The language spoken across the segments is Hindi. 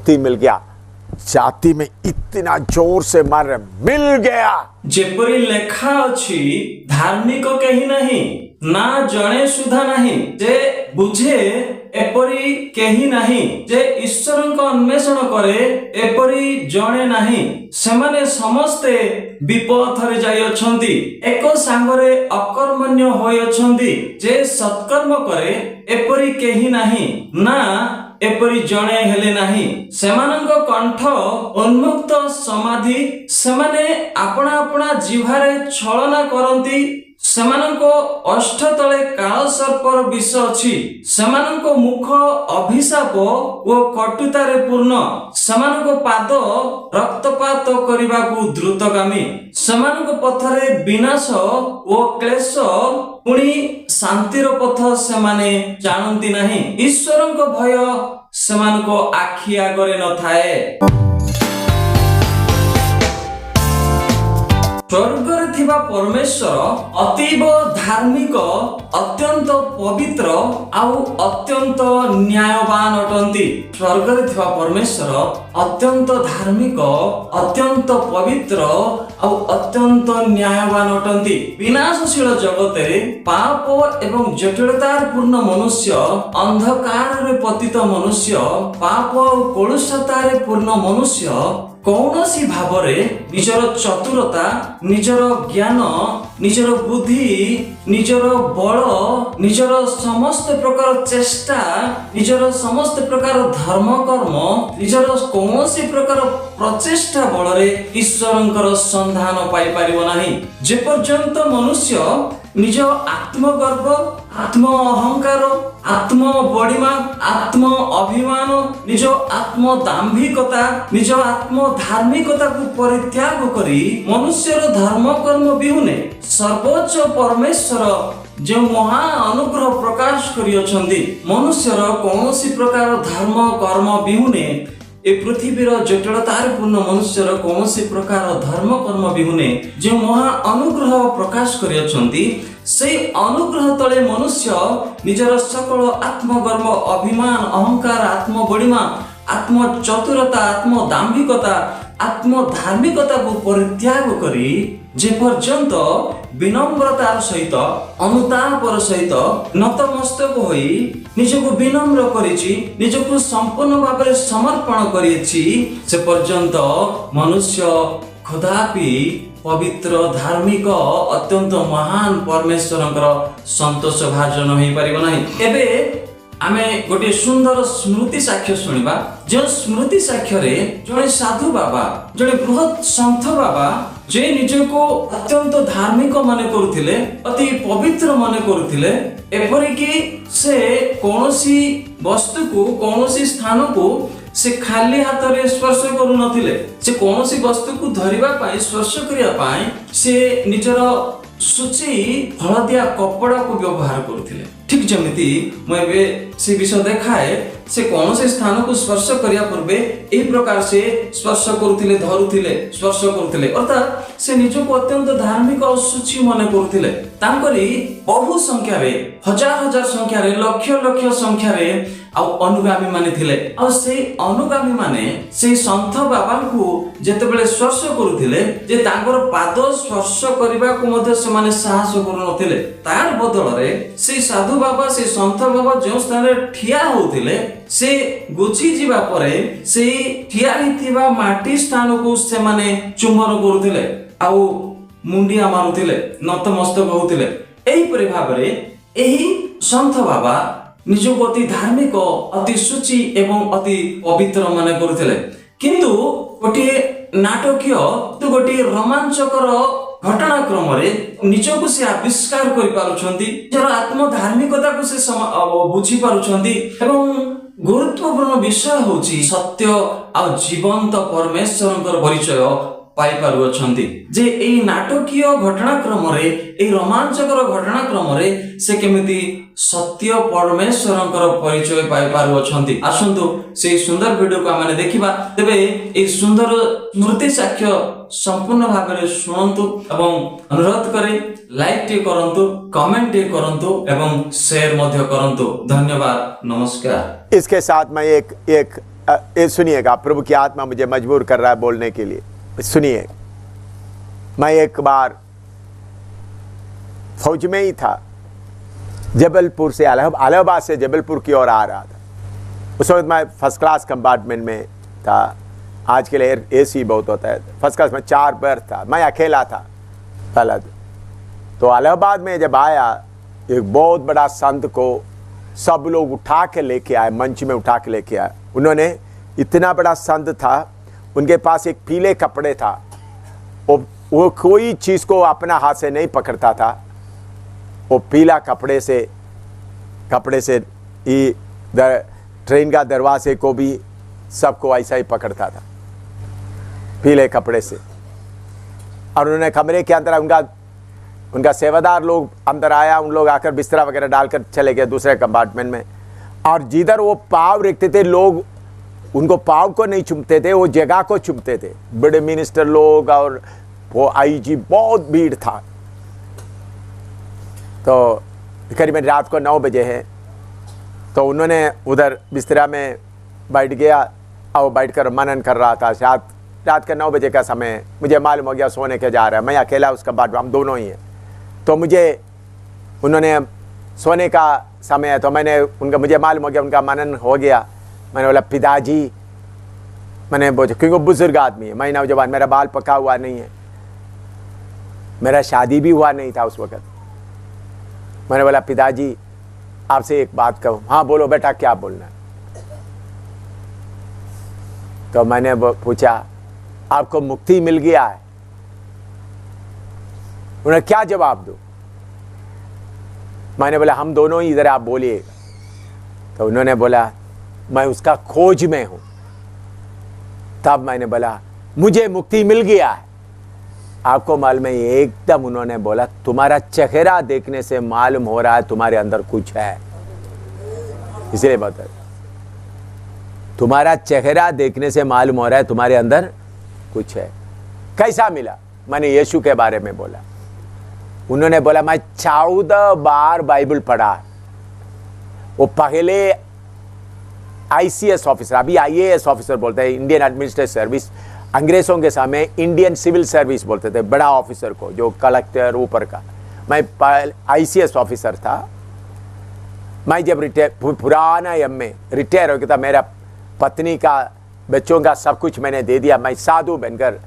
धोती मिल गया, छाती में इतना जोर से मार, मिल गया। जेपरी लेखा अछि धार्मिक कहीं नहीं, ना जणे सुधा नहीं जे बुझे एपरी कहीं नहीं, जे ईश्वर को अन्वेषण करे एपरी जणे नहीं। सेमाने समस्ते विपथरे जाई अछंती, एक सांगरे अकर्मण्य होई अछंती। जे सत्कर्म करे एपरी कहीं नहीं, ना एपरी जणे हेले नाही। सेमानंक कंठ उन्मुक्त समाधि, सेमाने अपना अपना जिह्वारे छलना करंती। सेमानंको अष्ट तले काल सर्पर विष अछि, सेमानंको मुख अभिशाप ओ कटुतारे पूर्ण, सेमानंको पाद रक्तपात करिबाकू द्रुतगामी, सेमानंको पथरे विनाश ओ क्लेश पुणी शांतिर पथ सेमाने जानती नाही। ईश्वरंको भय सेमानको आखि आगरे न थाए। स्वर्गरे थिबा परमेश्वर अतीव धार्मिक, अत्यंत पवित्र आउ अत्यंत न्यायवान अटंती। स्वर्गरे थिबा परमेश्वर अत्यंत धार्मिक, अत्यंत पवित्र आउ अत्यंत न्यायवान अटंती। विनाशशील जगतरे पाप एवं जटिलतार पूर्ण मनुष्य, अंधकार रे पतित मनुष्य, पाप और कलुषतारे पूर्ण मनुष्य कौनसी भावरे निजर चतुरता, निजर ज्ञान, निजर बुद्धि, निजर बल, निजर समस्त प्रकार चेष्टा, निजर समस्त प्रकार धर्म कर्म, निजर कौनसी प्रकार प्रचेष्टा बलरे ईश्वरंकर संधान पाई परिबो नाही। जे पर्यंत मनुष्य निज आत्मगर्व, आत्म अहंकार, आत्म बड़िमा, आत्म अभिमान, निज आत्म दाम्भिकता, निज आत्म धार्मिकता को परित्याग करी मनुष्यर धर्म कर्म विहुने सर्वोच्च परमेश्वर जो महा अनुग्रह प्रकाश करी अछंती, मनुष्यर कौनसी प्रकार धर्म कर्म विहुने ए पृथ्वीर जटिलतार पूर्ण मनुष्यर कौनसी प्रकार धर्म कर्म विहुने जो महा अनुग्रह प्रकाश करी अछंती, से अनुग्रह तले मनुष्य निजर सकल आत्मगर्व, अभिमान, अहंकार, आत्म बड़िमा, आत्म चतुरता, आत्म दाम्भिकता, आत्म धार्मिकता को परित्याग करी जे पर्यंत विनम्रतार सहित, अनुतापर सहित नतमस्तक होई निजको विनम्र करिछि, निजको संपूर्ण भाବରେ समर्पण करिछि, से पर्यंत मनुष्य कदापि पवित्र, धार्मिक, अत्यंत महान परमेश्वरंकर संतोष भाजन होई परिबो नाही। एबे आमे गोटे सुंदर स्मृति साक्ष्य सुनिबा, जो स्मृति साक्ष्य रे जणे साधु बाबा, जणे बृहत संत बाबा जे निजको अत्यंत धार्मिक माने करुथिले, अति पवित्र माने करुथिले, एपरि कि से कौनसी वस्तु को, कौनसी स्थान को से खाली हाथ रे स्पर्श करू नथिले। से कौनसी वस्तु को धरिबा पाई, स्पर्श करिया पाई से निजर सूची हलदिया कपड़ा को व्यवहार करुथिले। ठीक जमिति मैं से विषय देखाए, से कौनसी स्थान को स्पर्श करिया पूर्वे एही प्रकार से स्पर्श करुथिले, धरुथिले, स्पर्श करुथिले, अर्थात से निजको अत्यंत धार्मिक और सूची मन करुथिले। तांकरी बहु संख्या रे, हजार हजार संख्या रे, लक्ष लक्ष संख्या रे अनुगामी माने थिले। और से अनुगामी माने से संत बाबा को जेतेबेले स्पर्श करुथिले, जे तांकर पाद स्पर्श करिबा को मध्ये से माने साहस करू नथिले। तार बदल रे से साधु बाबा, से संत बाबा जो स्थान रे ठिया होथिले, से गुची जीवा परे से ठिया हिथिबा माटी स्थान को से माने चुम्बन करुथिले, आउ मुंडिया मारुथिले, नतमस्तक होथिले। एही परि भाबरे एही संत बाबा निजको अति धार्मिक, अति सूची एवं अति पवित्र माने करुथिले। किंतु गोटे नाटकीय, तो गोटे रोमांचकर घटनाक्रम रे निजको से आविष्कार करि पारुछंती, जर आत्म धार्मिकता को से बुझी पारुछंती। एवं गुरुत्वपूर्ण विषय होची सत्य आ जीवंत परमेश्वरंकर परिचय पाई पारु अछंती। जे एई नाटकीय घटनाक्रम रे, एई रोमांचकर घटनाक्रम रे से केमिति सत्य परमेश्वरंकर परिचय पाई पारु अछंती। आसंतु से सुंदर वीडियो को आमे देखिबा। तेबे एई सुंदर स्मृति साक्ष्य संपूर्ण भाबरे सुनंतु एवं अनुरोध करे लाइक टे करंतु, कमेंट टे करंतु एवं शेयर मध्य करंतु। धन्यवाद, नमस्कार। इसके साथ मैं एक ये सुनिएगा, प्रभु की आत्मा मुझे मजबूर कर रहा है बोलने के लिए। सुनिए, मैं एक बार फौज में ही था, जबलपुर से इलाहाबाद से जबलपुर की ओर आ रहा था। उस वक्त मैं फर्स्ट क्लास कंपार्टमेंट में था। आज के लिए एसी बहुत होता है, फर्स्ट क्लास में 4 बर्थ था, मैं अकेला था पहला। तो इलाहाबाद में जब आया, एक बहुत बड़ा संत को सब लोग उठा के लेके आए, मंच में उठा के लेके आए। उन्होंने, इतना बड़ा संत था, उनके पास एक पीले कपड़े था, वो कोई चीज़ को अपना हाथ से नहीं पकड़ता था। वो पीला कपड़े से ट्रेन का दरवाजे को भी सबको ऐसा ही पकड़ता था, पीले कपड़े से। और उन्होंने कमरे के अंदर उनका सेवादार लोग अंदर आया, उन लोग आकर बिस्तरा वगैरह डालकर चले गए दूसरे कंपार्टमेंट में। और जिधर वो पाँव रखते थे, लोग उनको पाँव को नहीं चूमते थे, वो जगह को चूमते थे। बड़े मिनिस्टर लोग और वो आईजी, बहुत भीड़ था। तो करीबन रात को 9 बजे है, तो उन्होंने उधर बिस्तरा में बैठ गया और बैठकर मनन कर रहा था। रात का 9 बजे का समय, मुझे मालूम हो गया सोने के जा रहा है। मैं अकेला उसका बाद, हम दोनों ही हैं। तो उन्होंने सोने का समय है, तो मुझे मालूम हो गया उनका मनन हो गया। मैंने बोला, पिताजी, मैंने बोला, क्योंकि वो बुजुर्ग आदमी है, मैं नौजवान, मेरा बाल पका हुआ नहीं है, मेरा शादी भी हुआ नहीं था उस वक़्त। मैंने बोला, पिताजी आपसे एक बात कहूँ। हाँ बोलो बेटा, क्या बोलना है? तो मैंने पूछा, आपको मुक्ति मिल गया है? उन्होंने क्या जवाब दो? मैंने बोला, हम दोनों ही इधर, आप बोलिएगा। तो उन्होंने बोला, मैं उसका खोज में हूं। तब मैंने बोला, मुझे मुक्ति मिल गया है। आपको मालूम है, एकदम उन्होंने बोला, तुम्हारा चेहरा देखने से मालूम हो रहा है तुम्हारे अंदर कुछ है। इसलिए बता, तुम्हारा चेहरा देखने से मालूम हो रहा है तुम्हारे अंदर कुछ है। कैसा मिला? मैंने यीशु के बारे में बोला। उन्होंने बोला, मैं 14 बार बाइबल पढ़ा। वो पहले ICS ऑफिसर, अभी IAS ऑफिसर बोलते हैं, इंडियन एडमिनिस्ट्रेटिव सर्विस। अंग्रेजों के समय इंडियन सिविल सर्विस बोलते थे बड़ा ऑफिसर को, जो कलेक्टर ऊपर का। मैं ICS ऑफिसर था। मैं जब पुराना MA रिटायर हो गया था, मेरा पत्नी का, बच्चों का सब कुछ मैंने दे दिया। मैं साधु बनकर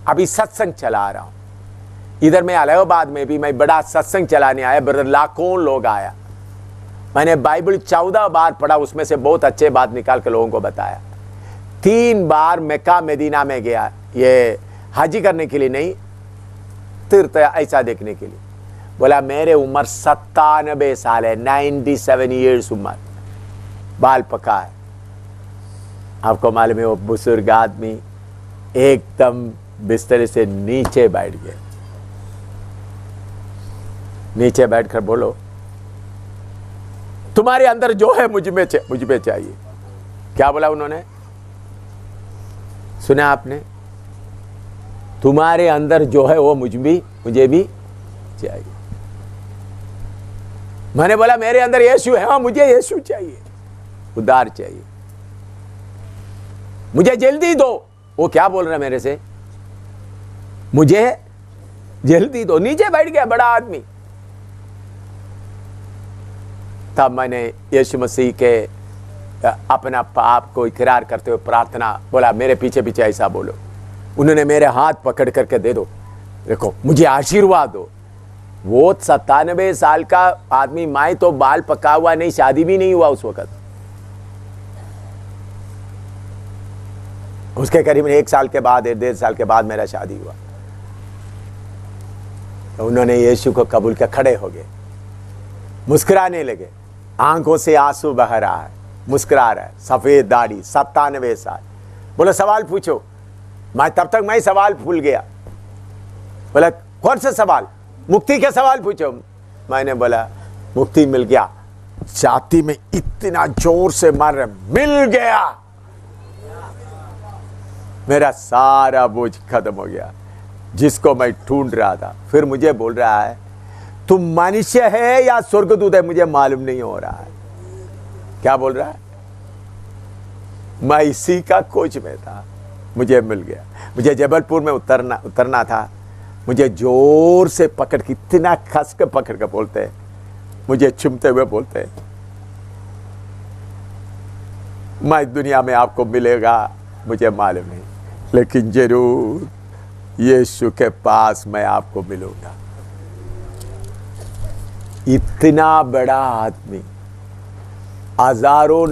अभी सत्संग चला रहा हूँ। इधर मैं इलाहाबाद में भी मैं बड़ा सत्संग चलाने आया, ब्रदर, लाखों लोग आया। मैंने बाइबल 14 बार पढ़ा, उसमें से बहुत अच्छे बात निकाल के लोगों को बताया। 3 बार मक्का मदीना में गया, ये हाजी करने के लिए नहीं, तीर्थ ऐसा देखने के लिए। बोला, मेरे उम्र 97 साल है, 97 ईयर्स उम्र, बाल पका है। आपको मालूम है, वो बुजुर्ग आदमी एकदम बिस्तर से नीचे बैठ गए। नीचे बैठकर बोलो, तुम्हारे अंदर जो है मुझ में चाहिए। क्या बोला उन्होंने? सुना आपने? तुम्हारे अंदर जो है वो मुझे भी चाहिए। मैंने बोला, मेरे अंदर यीशु है। हाँ, मुझे यीशु चाहिए, उद्धार चाहिए, मुझे जल्दी दो। वो क्या बोल रहा है मेरे से? मुझे जल्दी दो। नीचे बैठ गया बड़ा आदमी। तब मैंने यीशु मसीह के अपना पाप को इकरार करते हुए प्रार्थना, बोला, मेरे पीछे पीछे ऐसा बोलो। उन्होंने मेरे हाथ पकड़ करके दे दो, देखो मुझे आशीर्वाद दो। वो 97 साल का आदमी, मैं तो बाल पका हुआ नहीं, शादी भी नहीं हुआ उस वक्त। उसके करीब 1 साल के बाद, 1.5 साल के बाद मेरा शादी हुआ। तो उन्होंने यीशु को कबूल किया, खड़े हो गए, मुस्कुराने लगे, आंखों से आंसू बह रहा है, मुस्कुरा रहा है, सफेद दाढ़ी, 97 साल। बोला, सवाल पूछो। तब तक मैं सवाल भूल गया। बोला, कौन सा सवाल? मुक्ति का सवाल पूछो। मैंने बोला, मुक्ति मिल गया। छाती में इतना जोर से मार, मिल गया। मेरा सारा बोझ खत्म हो गया, जिसको मैं ढूंढ रहा था। फिर मुझे बोल रहा है, तुम मनुष्य है या स्वर्गदूत है, मुझे मालूम नहीं हो रहा है। क्या बोल रहा है? मैं इसी का खोज में था, मुझे मिल गया। मुझे जबलपुर में उतरना था। मुझे जोर से पकड़ के, इतना खस के पकड़ के बोलते हैं, मुझे चुमते हुए बोलते हैं, मैं दुनिया में आपको मिलेगा मुझे मालूम नहीं, लेकिन जरूर यीशु के पास मैं आपको मिलूंगा। इतना बड़ा आदमी हजारों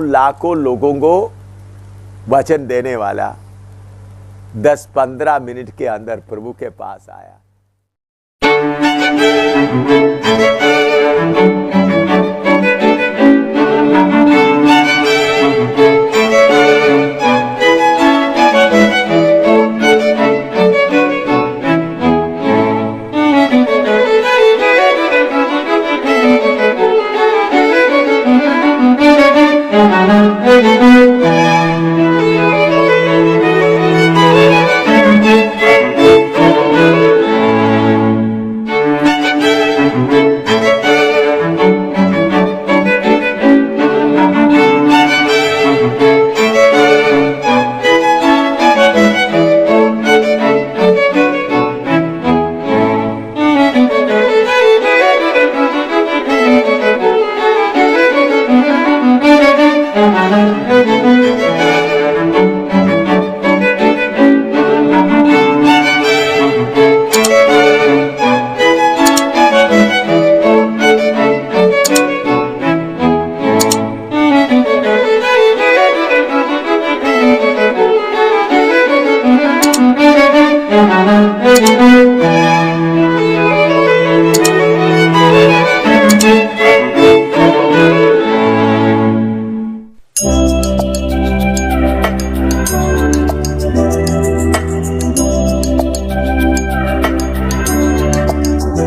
लाखों लोगों को वचन देने वाला 10-15 मिनट के अंदर प्रभु के पास आया।